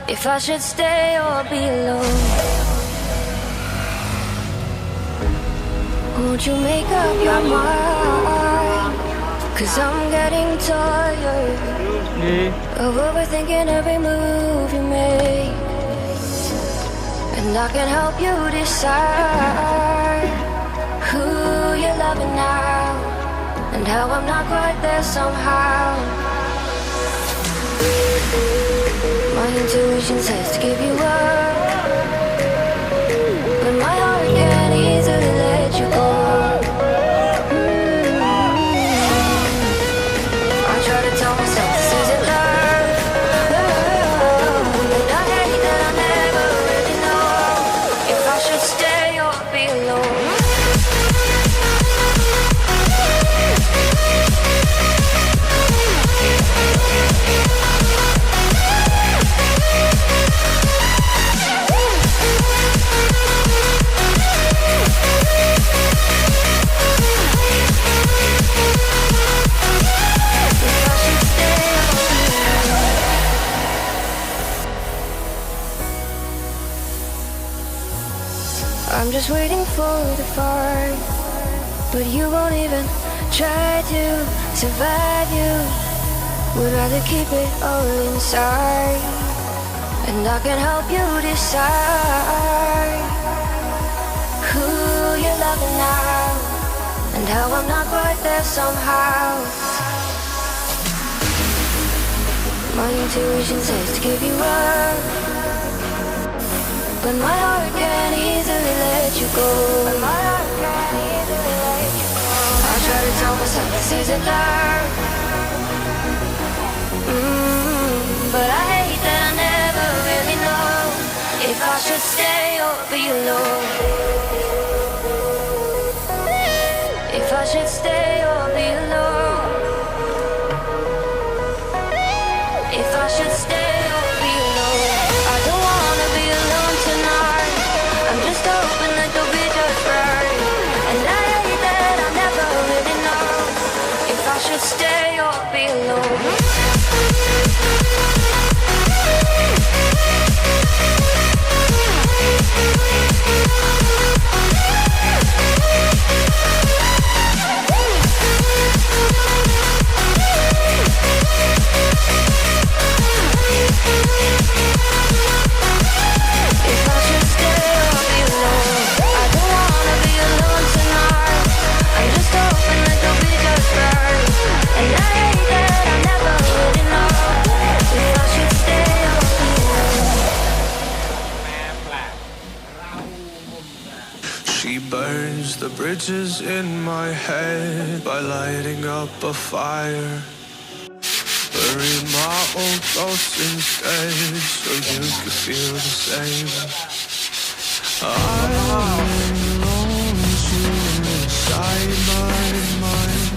if I should stay or be alone. Won't you make up your mind? 'Cause I'm getting tired of overthinking every move you make. And I can help you decide who you're loving now, and how I'm not quite there somehow. My intuition says to give you up, but my heart can't easily let you go. I try to tell myself this isn't love, but I hate that I never really know if I should stay or be alone. I'm just waiting for the fight, but you won't even try to survive. You would rather keep it all inside, and I can help you decide who you're loving now, and how I'm not quite there somehow. My intuition says to give you up, but my heart can't easily let you go. I try to tell myself this isn't love, but I hate that I never really know if I should stay or be alone. If I should stay or be alone. If I should stay or be alone. I don't wanna be alone tonight. I'm just hoping that you'll be just right. And I hate that I never really know if I should stay or be alone. If I should stay or be alone, I don't wanna be alone tonight. I'm just hoping that you'll be just right. And I hate that I never really know if I should stay or be alone. She burns the bridges in my head by lighting up a fire. Bury my old thoughts instead, so you could feel the same. I want you inside my mind.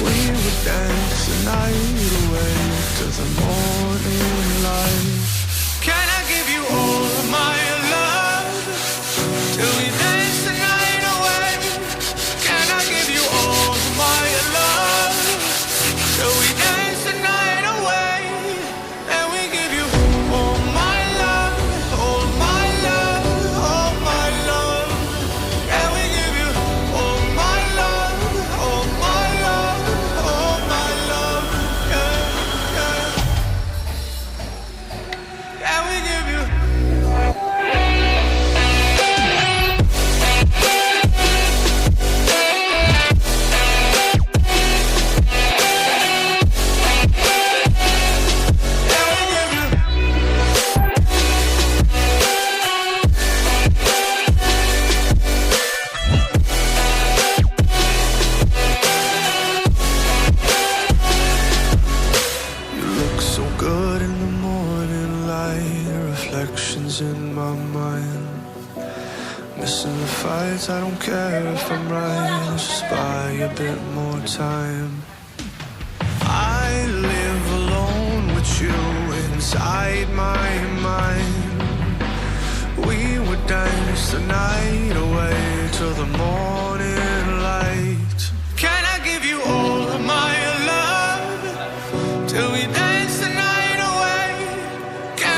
We would dance the night away to the morning light. Can I give you all of my love till we dance the night away? Can I give you all of my love till we dance the night away? And we give you all my love, all my love, all my love. And we give you all my love, all my love, all my love. Yeah, yeah. And we give you. You look so good in the morning light, reflections in my mind. Missing the fights, I don't care if I'm right, just buy a bit more time. I live alone with you inside my mind. We would dance the night away till the morning light. Can I give you all of my love till we dance the night away? Can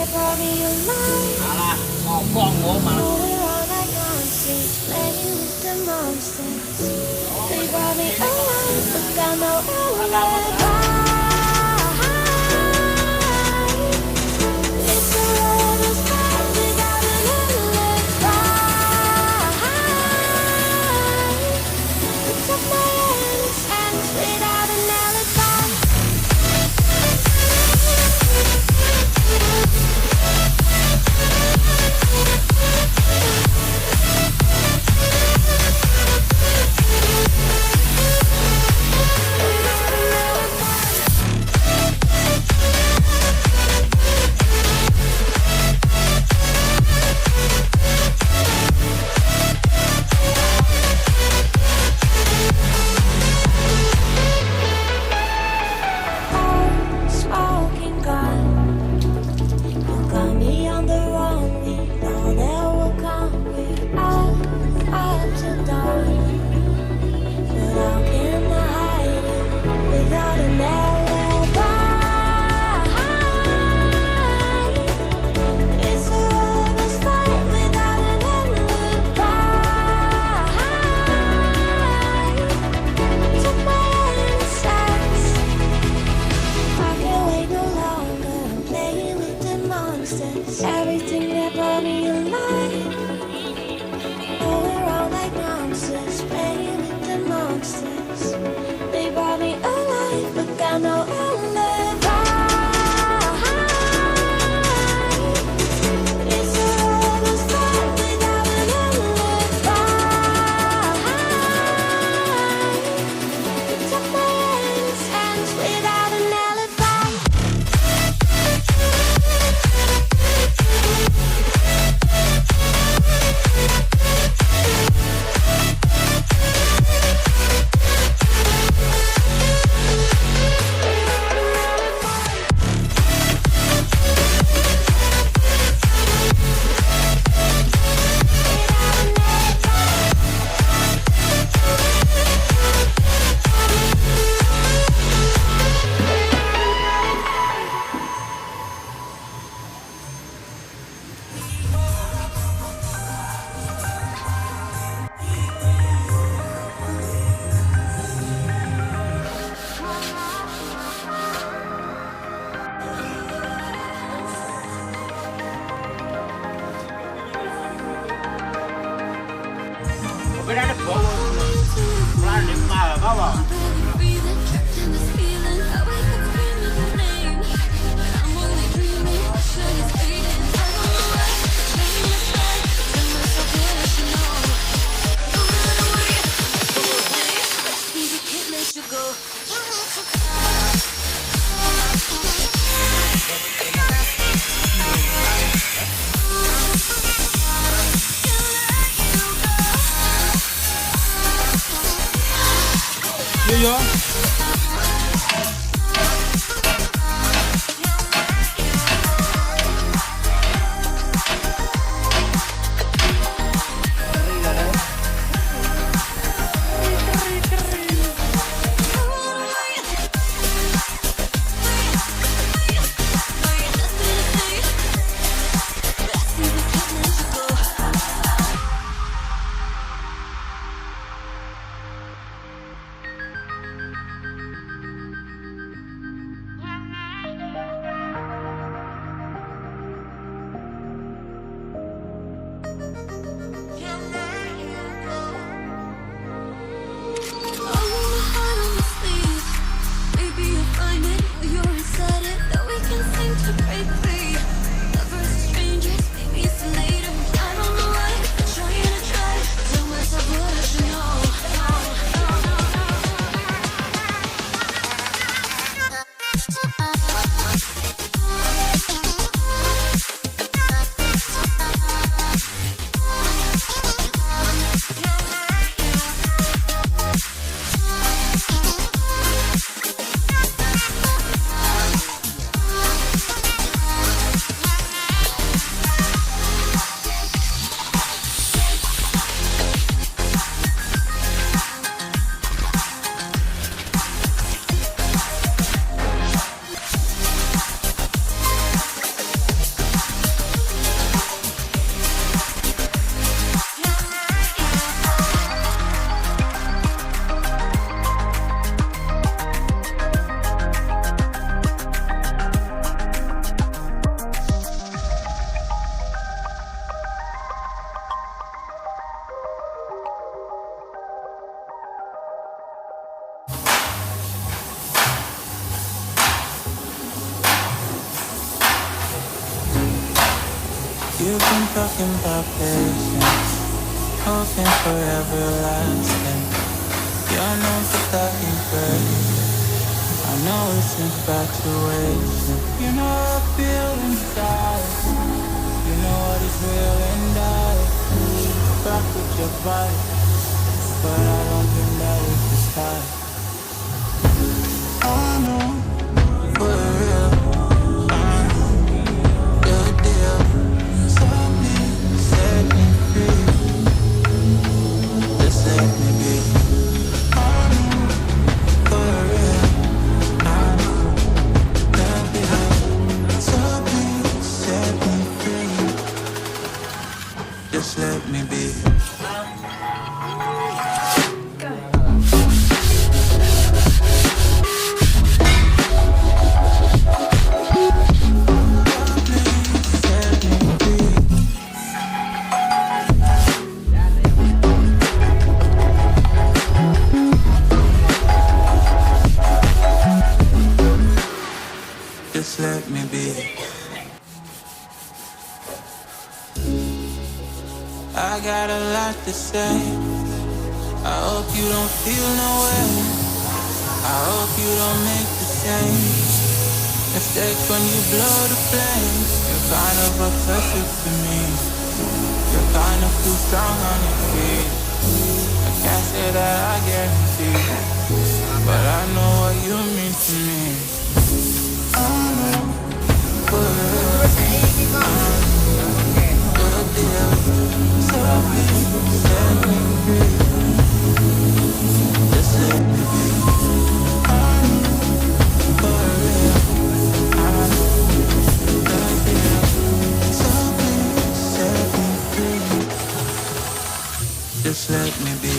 that brought me alive. All around like monsters, playing with the monsters. They brought me alive, but got no alibi. It's a lover's fight without an alibi. Took my innocence without an alibi. Smoking gun, you got me on the run. We know that will come. We're up to dawn, but how can I hide it without an alibi? It's a lover's fight without an alibi. Took my innocence. I can't wait no longer. I'm playing with the monsters. Everything that brought me alive. Going around like monsters, playing with the monsters. They brought me alive, but got no alibi. It's a lover's fight without an alibi. Took my innocence without an alibi. You've been talking about patience, hoping for everlasting. You're known for talking crazy. I know it's infatuation. You know how I feel inside. You know what is real and I back with your body, but I don't think that it's the style. I know for real, good deal. Stop me, set me free. Just let me be. I know for real, good deal. Stop me, set me free. Just let me be. Just let me be. I got a lot to say. I hope you don't feel no way. I hope you don't make the same mistake when you blow the flame. You're kind of obsessive to me. You're kind of too strong on your feet. I can't say that I guarantee, but I know what you mean to me. I know for real, good deal. So please set me free. Just let me be. I know for real, good deal. So please set me free. Just let me be.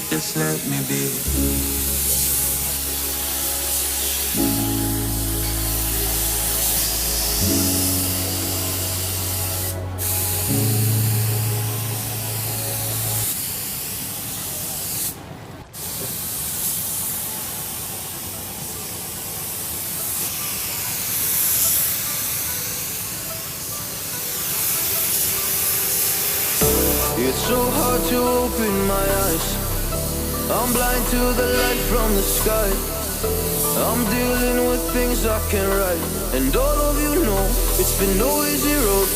Just let me be. It's so hard to open my eyes. I'm blind to the light from the sky. I'm dealing with things I can't write. And all of you know it's been no easy road,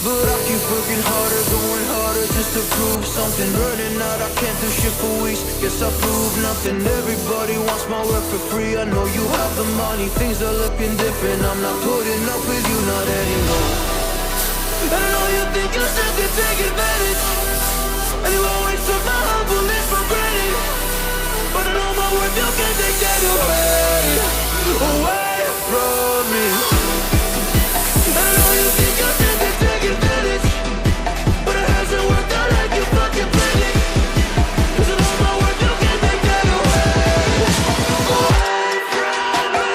but I keep working harder, going harder just to prove something. Burning out, I can't do shit for weeks. Guess I prove nothing. Everybody wants my work for free. I know you have the money, things are looking different. I'm not putting up with you, not anymore. And I know you think you still can take advantage, and you always took my humbleness for granted. But I know my worth, you can't take that away from me. And I know you think you still can take advantage, but it hasn't worked out like you fucking planned it. 'Cause I know my worth, you can't take that away from me.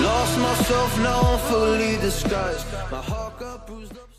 Lost myself, now I'm fully disguised. My heart got bruised up.